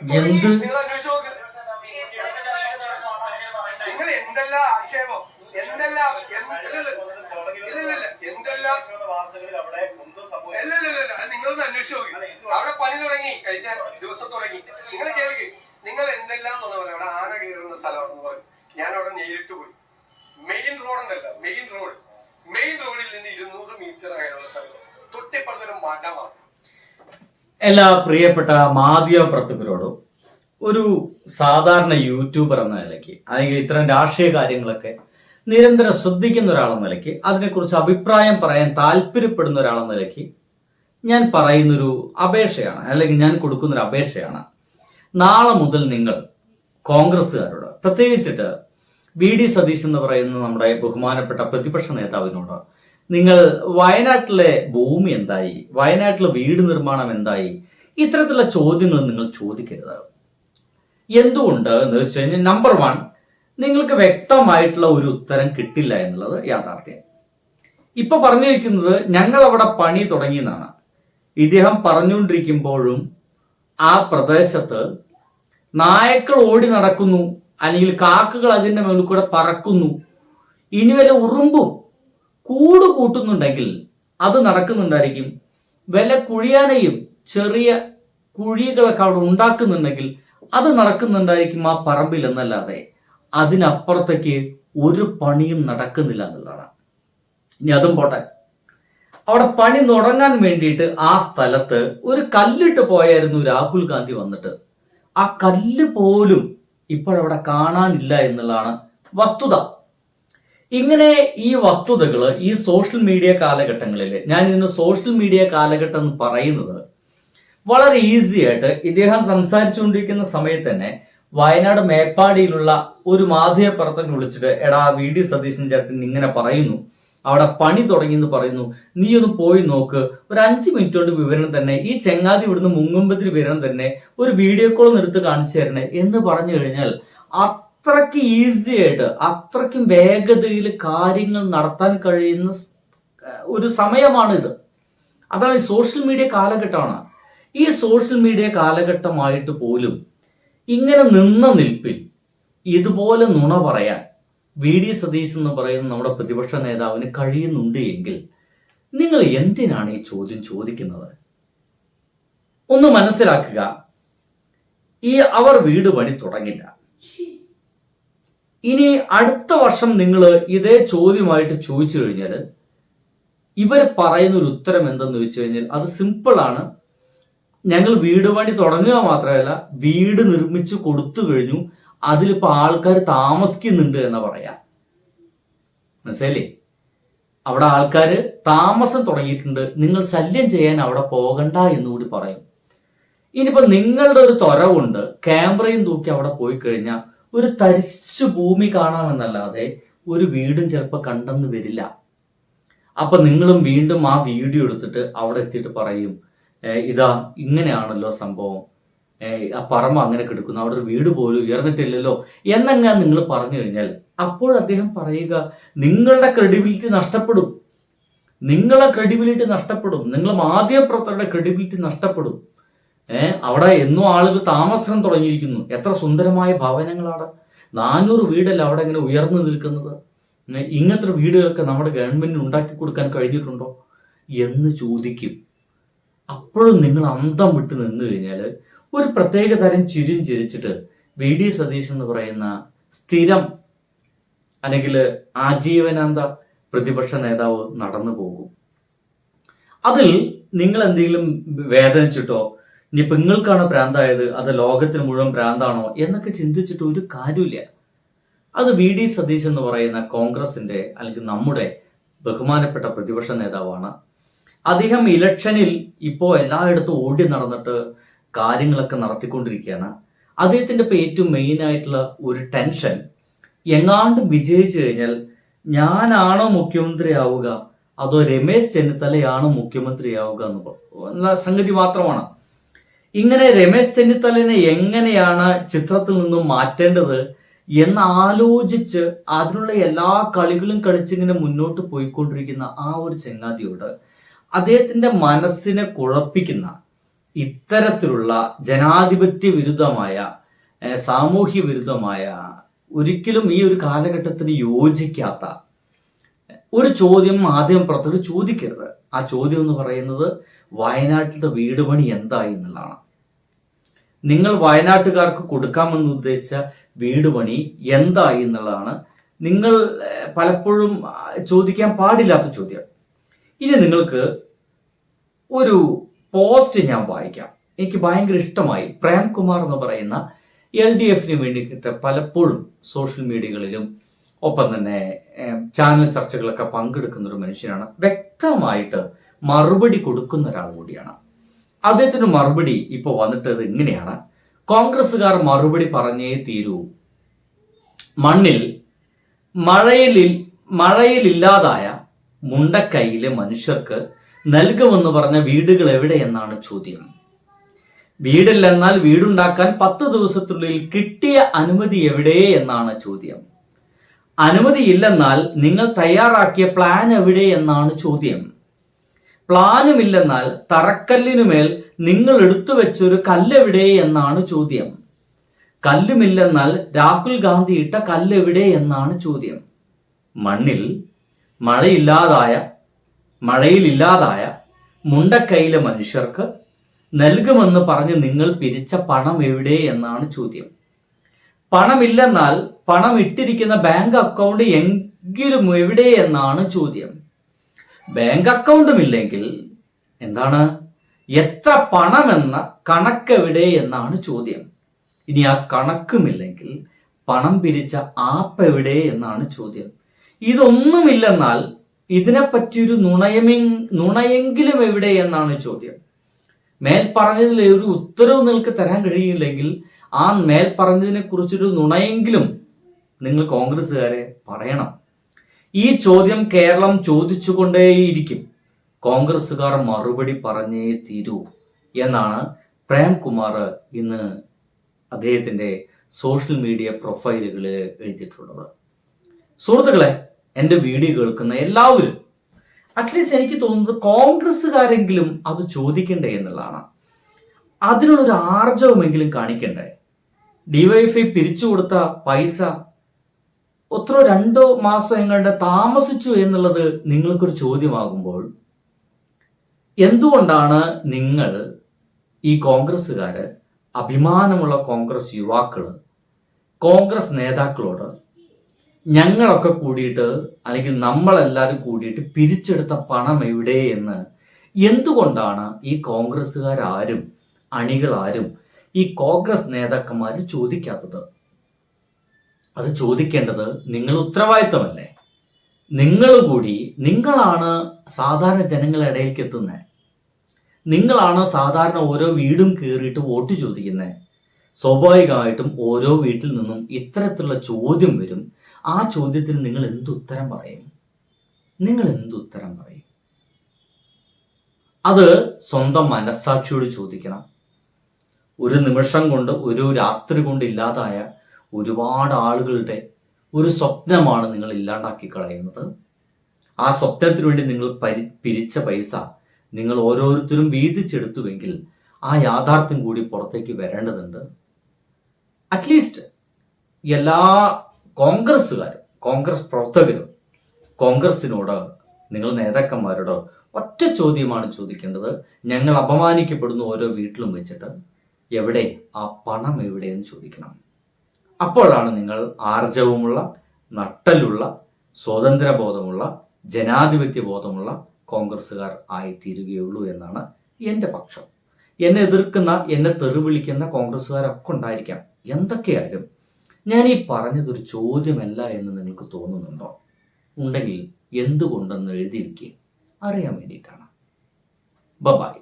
എന്ത് നിങ്ങൾ എന്തെല്ലാം ആക്ഷേപം എന്തെല്ലാം നിങ്ങളൊന്ന് അന്വേഷിച്ച് നോക്കി. അവിടെ പണി തുടങ്ങി, കഴിഞ്ഞ ദിവസം തുടങ്ങി. നിങ്ങൾ കേൾക്കി, നിങ്ങൾ എന്തെല്ലാം തോന്നുന്നു അവിടെ ആന കയറുന്ന സ്ഥലമാണെന്ന് പറഞ്ഞു. ഞാൻ അവിടെ നേരിട്ട് പോയി. മെയിൻ റോഡുണ്ടല്ലോ, മെയിൻ റോഡിൽ നിന്ന് 200 മീറ്റർ അകലുള്ള സ്ഥലം തൊട്ടിപ്പുറത്തൊരു മഠമാണ്. എല്ലാ പ്രിയപ്പെട്ട മാധ്യമ പ്രവർത്തകരോടും ഒരു സാധാരണ യൂട്യൂബർ എന്ന നിലയ്ക്ക്, അല്ലെങ്കിൽ ഇത്തരം രാഷ്ട്രീയ കാര്യങ്ങളൊക്കെ നിരന്തരം ശ്രദ്ധിക്കുന്ന ഒരാളെന്ന നിലയ്ക്ക്, അതിനെക്കുറിച്ച് അഭിപ്രായം പറയാൻ താല്പര്യപ്പെടുന്ന ഒരാളെന്ന നിലയ്ക്ക് ഞാൻ പറയുന്നൊരു അപേക്ഷയാണ്, അല്ലെങ്കിൽ ഞാൻ കൊടുക്കുന്നൊരു അപേക്ഷയാണ്. നാളെ മുതൽ നിങ്ങൾ കോൺഗ്രസ്സുകാരോട്, പ്രത്യേകിച്ചിട്ട് VD സതീശൻ എന്ന് പറയുന്ന നമ്മുടെ ബഹുമാനപ്പെട്ട പ്രതിപക്ഷ നേതാവിനോട്, നിങ്ങൾ വയനാട്ടിലെ ഭൂമി എന്തായി, വയനാട്ടിലെ വീട് നിർമ്മാണം എന്തായി, ഇത്തരത്തിലുള്ള ചോദ്യങ്ങൾ നിങ്ങൾ ചോദിക്കരുത്. എന്തുകൊണ്ട് എന്ന് വെച്ച് കഴിഞ്ഞാൽ, നമ്പർ 1, നിങ്ങൾക്ക് വ്യക്തമായിട്ടുള്ള ഒരു ഉത്തരം കിട്ടില്ല എന്നുള്ളത് യാഥാർത്ഥ്യം. ഇപ്പൊ പറഞ്ഞിരിക്കുന്നത് ഞങ്ങൾ അവിടെ പണി തുടങ്ങിയെന്നാണ്. ഇദ്ദേഹം പറഞ്ഞുകൊണ്ടിരിക്കുമ്പോഴും ആ പ്രദേശത്ത് നായക്കൾ ഓടി നടക്കുന്നു, അല്ലെങ്കിൽ കാക്കകൾ അതിന്റെ മുകളിൽ കൂടെ പറക്കുന്നു, ഇനി വല്ല ഉറുമ്പും കൂട് കൂട്ടുന്നുണ്ടെങ്കിൽ അത് നടക്കുന്നുണ്ടായിരിക്കും. വല്ല കുഴിയാനയും ചെറിയ കുഴികളൊക്കെ അവിടെ ഉണ്ടാക്കുന്നുണ്ടെങ്കിൽ അത് നടക്കുന്നുണ്ടായിരിക്കും ആ പറമ്പിൽ എന്നല്ലാതെ അതിനപ്പുറത്തേക്ക് ഒരു പണിയും നടക്കുന്നില്ല എന്നുള്ളതാണ്. ഇനി അതും പോട്ടെ, അവിടെ പണി തുടങ്ങാൻ വേണ്ടിയിട്ട് ആ സ്ഥലത്ത് ഒരു കല്ലിട്ട് പോയായിരുന്നു രാഹുൽ ഗാന്ധി വന്നിട്ട്. ആ കല്ല് പോലും ഇപ്പോഴവിടെ കാണാനില്ല എന്നുള്ളതാണ് വസ്തുത. ഇങ്ങനെ ഈ വസ്തുതകൾ ഈ സോഷ്യൽ മീഡിയ കാലഘട്ടങ്ങളിൽ, ഞാൻ ഇന്ന് സോഷ്യൽ മീഡിയ കാലഘട്ടം എന്ന് പറയുന്നത് വളരെ ഈസി ആയിട്ട് ഇദ്ദേഹം സംസാരിച്ചുകൊണ്ടിരിക്കുന്ന സമയത്ത് തന്നെ വയനാട് മേപ്പാടിയിലുള്ള ഒരു മാധ്യമ പ്രവർത്തകൻ വിളിച്ചിട്ട്, എടാ VD സതീശൻ ചേട്ടൻ ഇങ്ങനെ പറയുന്നു, അവിടെ പണി തുടങ്ങി എന്ന് പറയുന്നു, നീ ഒന്ന് പോയി നോക്ക്, ഒരു 5 മിനിറ്റ് കൊണ്ട് വിവരണം തന്നെ, ഈ ചെങ്ങാതി ഇവിടുന്ന് മുങ്ങുമ്പത്തിന് വിവരണം തന്നെ, ഒരു വീഡിയോ കോൾ എടുത്ത് കാണിച്ചു തരണേ എന്ന് പറഞ്ഞു കഴിഞ്ഞാൽ അത്രയ്ക്ക് ഈസി ആയിട്ട്, അത്രയ്ക്കും വേഗതയിൽ കാര്യങ്ങൾ നടത്താൻ കഴിയുന്ന ഒരു സമയമാണിത്. അതാണ് ഈ സോഷ്യൽ മീഡിയ കാലഘട്ടമാണ്. ഈ സോഷ്യൽ മീഡിയ കാലഘട്ടമായിട്ട് പോലും ഇങ്ങനെ നിന്ന നിൽപ്പിൽ ഇതുപോലെ നുണ പറയാൻ VD സതീശൻ എന്ന് പറയുന്ന നമ്മുടെ പ്രതിപക്ഷ നേതാവിന് കഴിയുന്നുണ്ട് എങ്കിൽ നിങ്ങൾ എന്തിനാണ് ഈ ചോദ്യം ചോദിക്കുന്നത്? ഒന്ന് മനസ്സിലാക്കുക, അവർ വീട് പണി തുടങ്ങില്ല. ഇനി അടുത്ത വർഷം നിങ്ങൾ ഇതേ ചോദ്യമായിട്ട് ചോദിച്ചു കഴിഞ്ഞാൽ ഇവർ പറയുന്ന ഒരു ഉത്തരം എന്തെന്ന് ചോദിച്ചു കഴിഞ്ഞാൽ അത് സിമ്പിളാണ്. ഞങ്ങൾ വീട് പണി തുടങ്ങുക മാത്രമല്ല, വീട് നിർമ്മിച്ചു കൊടുത്തു കഴിഞ്ഞു, അതിലിപ്പോ ആൾക്കാർ താമസിക്കുന്നുണ്ട് എന്ന് പറയാം. മനസ്സിലേ? അവിടെ ആൾക്കാർ താമസം തുടങ്ങിയിട്ടുണ്ട്, നിങ്ങൾ ശല്യം ചെയ്യാൻ അവിടെ പോകണ്ട എന്നുകൂടി പറയും. ഇനിയിപ്പോ നിങ്ങളുടെ ഒരു ത്വര കൊണ്ട് ക്യാമറയും തൂക്കി അവിടെ പോയി കഴിഞ്ഞാൽ ഒരു തരിശു ഭൂമി കാണാമെന്നല്ലാതെ ഒരു വീടും ചിലപ്പോൾ കണ്ടെന്ന് വരില്ല. അപ്പൊ നിങ്ങളും വീണ്ടും ആ വീഡിയോ എടുത്തിട്ട് അവിടെ എത്തിയിട്ട് പറയും, ഇതാ ഇങ്ങനെയാണല്ലോ സംഭവം, ആ പറമ്പ് അങ്ങനെ കിടക്കുന്നു, അവിടെ ഒരു വീട് പോലും ഉയർന്നിട്ടില്ലല്ലോ എന്നെങ്ങനെ നിങ്ങൾ പറഞ്ഞു കഴിഞ്ഞാൽ അപ്പോൾ അദ്ദേഹം പറയുക, നിങ്ങളുടെ ക്രെഡിബിലിറ്റി നഷ്ടപ്പെടും, നിങ്ങളെ ക്രെഡിബിലിറ്റി നഷ്ടപ്പെടും, നിങ്ങളെ മാധ്യമപ്രവർത്തകരുടെ ക്രെഡിബിലിറ്റി നഷ്ടപ്പെടും. അവിടെ എന്നും ആളുകൾ താമസം തുടങ്ങിയിരിക്കുന്നു, എത്ര സുന്ദരമായ ഭവനങ്ങളാണ്, 400 വീടല്ല അവിടെ ഇങ്ങനെ ഉയർന്നു നിൽക്കുന്നത്. ഇങ്ങനത്തെ വീടുകളൊക്കെ നമ്മുടെ ഗവൺമെന്റിന് ഉണ്ടാക്കി കൊടുക്കാൻ കഴിഞ്ഞിട്ടുണ്ടോ എന്ന് ചോദിക്കും. അപ്പോഴും നിങ്ങൾ അന്തം വിട്ട് നിന്ന് കഴിഞ്ഞാൽ ഒരു പ്രത്യേക തരം ചിരിയും ചിരിച്ചിട്ട് VD സതീശൻ എന്ന് പറയുന്ന സ്ഥിരം അല്ലെങ്കിൽ ആജീവനാന്ത പ്രതിപക്ഷ നേതാവ് നടന്നു പോകും. അതിൽ നിങ്ങൾ എന്തെങ്കിലും വേദനിച്ചിട്ടോ, ഇനിയിപ്പോൾ നിങ്ങൾക്കാണോ ഭ്രാന്തായത്, അത് ലോകത്തിന് മുഴുവൻ ഭ്രാന്താണോ എന്നൊക്കെ ചിന്തിച്ചിട്ട് ഒരു കാര്യമില്ല. അത് VD സതീശൻ എന്ന് പറയുന്ന കോൺഗ്രസിന്റെ അല്ലെങ്കിൽ നമ്മുടെ ബഹുമാനപ്പെട്ട പ്രതിപക്ഷ നേതാവാണ്. അദ്ദേഹം ഇലക്ഷനിൽ ഇപ്പോൾ എല്ലായിടത്തും ഓടി നടന്നിട്ട് കാര്യങ്ങളൊക്കെ നടത്തിക്കൊണ്ടിരിക്കുകയാണ്. അദ്ദേഹത്തിന്റെ ഇപ്പോൾ ഏറ്റവും മെയിൻ ആയിട്ടുള്ള ഒരു ടെൻഷൻ, എങ്ങാണ്ടും വിജയിച്ചു കഴിഞ്ഞാൽ ഞാനാണോ മുഖ്യമന്ത്രി ആവുക അതോ രമേശ് ചെന്നിത്തലയാണോ മുഖ്യമന്ത്രി ആവുക എന്നുള്ള സംഗതി മാത്രമാണ്. ഇങ്ങനെ രമേശ് ചെന്നിത്തലനെ എങ്ങനെയാണ് ചിത്രത്തിൽ നിന്നും മാറ്റേണ്ടത് എന്ന് ആലോചിച്ച് അതിനുള്ള എല്ലാ കളികളും കളിച്ചിങ്ങനെ മുന്നോട്ട് പോയിക്കൊണ്ടിരിക്കുന്ന ആ ഒരു ചങ്ങാതിയോട് അദ്ദേഹത്തിന്റെ മനസ്സിനെ കുഴപ്പിക്കുന്ന ഇത്തരത്തിലുള്ള ജനാധിപത്യ വിരുദ്ധമായ സാമൂഹ്യ വിരുദ്ധമായ ഒരിക്കലും ഈ ഒരു കാലഘട്ടത്തിന് യോജിക്കാത്ത ഒരു ചോദ്യം മാധ്യമപ്രവർത്തകർ ചോദിക്കരുത്. ആ ചോദ്യം എന്ന് പറയുന്നത് വയനാട്ടിലത്തെ വീട് പണി എന്തായി എന്നുള്ളതാണ്. നിങ്ങൾ വയനാട്ടുകാർക്ക് കൊടുക്കാമെന്ന് ഉദ്ദേശിച്ച വീട് പണി എന്തായി എന്നുള്ളതാണ് നിങ്ങൾ പലപ്പോഴും ചോദിക്കാൻ പാടില്ലാത്ത ചോദ്യം. ഇനി നിങ്ങൾക്ക് ഒരു പോസ്റ്റ് ഞാൻ വായിക്കാം. എനിക്ക് ഭയങ്കര ഇഷ്ടമായി. പ്രേംകുമാർ എന്ന് പറയുന്ന LDFന് വേണ്ടിയിട്ട് പലപ്പോഴും സോഷ്യൽ മീഡിയകളിലും ഒപ്പം തന്നെ ചാനൽ ചർച്ചകളൊക്കെ പങ്കെടുക്കുന്ന ഒരു മനുഷ്യനാണ്. വ്യക്തമായിട്ട് മറുപടി കൊടുക്കുന്ന ഒരാൾ കൂടിയാണ്. അദ്ദേഹത്തിന് മറുപടി ഇപ്പൊ വന്നിട്ടത് ഇങ്ങനെയാണ്. കോൺഗ്രസ്സുകാർ മറുപടി പറഞ്ഞേ തീരൂ. മണ്ണിൽ മഴയിലില്ലാതായ മുണ്ടക്കൈയിലെ മനുഷ്യർക്ക് നൽകുമെന്ന് പറഞ്ഞ വീടുകൾ എവിടെയെന്നാണ് ചോദ്യം. വീടില്ലെന്നാൽ വീടുണ്ടാക്കാൻ 10 ദിവസത്തിനുള്ളിൽ കിട്ടിയ അനുമതി എവിടെ എന്നാണ് ചോദ്യം. അനുമതിയില്ലെന്നാൽ നിങ്ങൾ തയ്യാറാക്കിയ പ്ലാൻ എവിടെ എന്നാണ് ചോദ്യം. പ്ലാനുമില്ലെന്നാൽ തറക്കല്ലിനുമേൽ നിങ്ങൾ എടുത്തു വെച്ചൊരു കല്ലെവിടെ എന്നാണ് ചോദ്യം. കല്ലുമില്ലെന്നാൽ രാഹുൽ ഗാന്ധി ഇട്ട കല്ലെവിടെ എന്നാണ് ചോദ്യം. മണ്ണിൽ മഴയിലില്ലാതായ മുണ്ടക്കൈയിലെ മനുഷ്യർക്ക് നൽകുമെന്ന് പറഞ്ഞ് നിങ്ങൾ പിരിച്ച പണം എവിടെ എന്നാണ് ചോദ്യം. പണമില്ലെന്നാൽ പണം ഇട്ടിരിക്കുന്ന ബാങ്ക് അക്കൗണ്ട് എങ്കിലും എവിടെ എന്നാണ് ചോദ്യം. ബാങ്ക് അക്കൗണ്ടുമില്ലെങ്കിൽ എന്താണ്, എത്ര പണമെന്ന കണക്കെവിടെ എന്നാണ് ചോദ്യം. ഇനി ആ കണക്കുമില്ലെങ്കിൽ പണം പിരിച്ച ആപ്പ് എവിടെ എന്നാണ് ചോദ്യം. ഇതൊന്നുമില്ലെന്നാൽ ഇതിനെപ്പറ്റിയൊരു നുണയെങ്കിലും എവിടെ എന്നാണ് ചോദ്യം. മേൽപ്പറഞ്ഞതിൽ ഒരു ഉത്തരവ് നിങ്ങൾക്ക് തരാൻ കഴിയില്ലെങ്കിൽ ആ മേൽപ്പറഞ്ഞതിനെ കുറിച്ചൊരു നുണയെങ്കിലും നിങ്ങൾ കോൺഗ്രസ്സുകാരെ പറയണം. ഈ ചോദ്യം കേരളം ചോദിച്ചുകൊണ്ടേയിരിക്കും. കോൺഗ്രസ്സുകാർ മറുപടി പറഞ്ഞേ തീരൂ എന്നാണ് പ്രേംകുമാർ ഇന്ന് അദ്ദേഹത്തിന്റെ സോഷ്യൽ മീഡിയ പ്രൊഫൈലുകളിൽ എഴുതിയിട്ടുള്ളത്. സുഹൃത്തുക്കളെ, എൻ്റെ വീഡിയോ കേൾക്കുന്ന എല്ലാവരും അറ്റ്ലീസ്റ്റ് എനിക്ക് തോന്നുന്നത് കോൺഗ്രസ്സുകാരെങ്കിലും അത് ചോദിക്കണ്ടേ എന്നുള്ളതാണ്. അതിനുള്ളൊരു ആർജവമെങ്കിലും കാണിക്കണ്ടേ. ഡിവൈഎഫ്ഐ പിരിച്ചു കൊടുത്ത പൈസ 2 മാസം എങ്ങാണ്ട് താമസിച്ചു എന്നുള്ളത് നിങ്ങൾക്കൊരു ചോദ്യമാകുമ്പോൾ എന്തുകൊണ്ടാണ് നിങ്ങൾ ഈ കോൺഗ്രസ്സുകാര്, അഭിമാനമുള്ള കോൺഗ്രസ് യുവാക്കള്, കോൺഗ്രസ് നേതാക്കളോട് ഞങ്ങളൊക്കെ കൂടിയിട്ട് അല്ലെങ്കിൽ നമ്മളെല്ലാവരും കൂടിയിട്ട് പിരിച്ചെടുത്ത പണം എവിടെ എന്ന് എന്തുകൊണ്ടാണ് ഈ കോൺഗ്രസ്സുകാരും അണികളാരും ഈ കോൺഗ്രസ് നേതാക്കന്മാർ ചോദിക്കാത്തത്? അത് ചോദിക്കേണ്ടത് നിങ്ങൾ ഉത്തരവാദിത്തമല്ലേ? നിങ്ങളാണ് സാധാരണ ജനങ്ങളുടെ ഇടയിലേക്ക് എത്തുന്നത്. നിങ്ങളാണ് സാധാരണ ഓരോ വീടും കയറിയിട്ട് വോട്ട് ചോദിക്കുന്നത്. സ്വാഭാവികമായിട്ടും ഓരോ വീട്ടിൽ നിന്നും ഇത്തരത്തിലുള്ള ചോദ്യം വരും. ആ ചോദ്യത്തിന് നിങ്ങൾ എന്തുത്തരം പറയും? അത് സ്വന്തം മനസ്സാക്ഷിയോട് ചോദിക്കണം. ഒരു നിമിഷം കൊണ്ട്, ഒരു രാത്രി കൊണ്ട് ഇല്ലാതായ ഒരുപാട് ആളുകളുടെ ഒരു സ്വപ്നമാണ് നിങ്ങൾ ഇല്ലാണ്ടാക്കി കളയുന്നത്. ആ സ്വപ്നത്തിന് വേണ്ടി നിങ്ങൾ പിരിച്ച പൈസ നിങ്ങൾ ഓരോരുത്തരും വീതിച്ചെടുത്തുവെങ്കിൽ ആ യാഥാർത്ഥ്യം കൂടി പുറത്തേക്ക് വരേണ്ടതുണ്ട്. അറ്റ്ലീസ്റ്റ് എല്ലാ കോൺഗ്രസ്സുകാരും, കോൺഗ്രസ് പ്രവർത്തകരും കോൺഗ്രസിനോട്, നിങ്ങൾ നേതാക്കന്മാരോട് ഒറ്റ ചോദ്യമാണ് ചോദിക്കേണ്ടത്. ഞങ്ങൾ അപമാനിക്കപ്പെടുന്ന ഓരോ വീട്ടിലും വെച്ചിട്ട് എവിടെ ആ പണം എവിടെയെന്ന് ചോദിക്കണം. അപ്പോഴാണ് നിങ്ങൾ ആർജവമുള്ള, നട്ടലുള്ള, സ്വാതന്ത്ര്യബോധമുള്ള, ജനാധിപത്യ ബോധമുള്ള കോൺഗ്രസ്സുകാർ ആയിത്തീരുകയുള്ളൂ എന്നാണ് എൻ്റെ പക്ഷം. എന്നെ എതിർക്കുന്ന, എന്നെ തെറി വിളിക്കുന്ന കോൺഗ്രസ്സുകാരൊക്കെ ഉണ്ടായിരിക്കാം. എന്തൊക്കെയായാലും ഞാൻ ഈ പറഞ്ഞതൊരു ചോദ്യമല്ല എന്ന് നിങ്ങൾക്ക് തോന്നുന്നുണ്ടോ? ഉണ്ടെങ്കിൽ എന്തുകൊണ്ടെന്ന് എഴുതി വയ്ക്കുക, അറിയാൻ വേണ്ടിയിട്ടാണ്. ബൈ.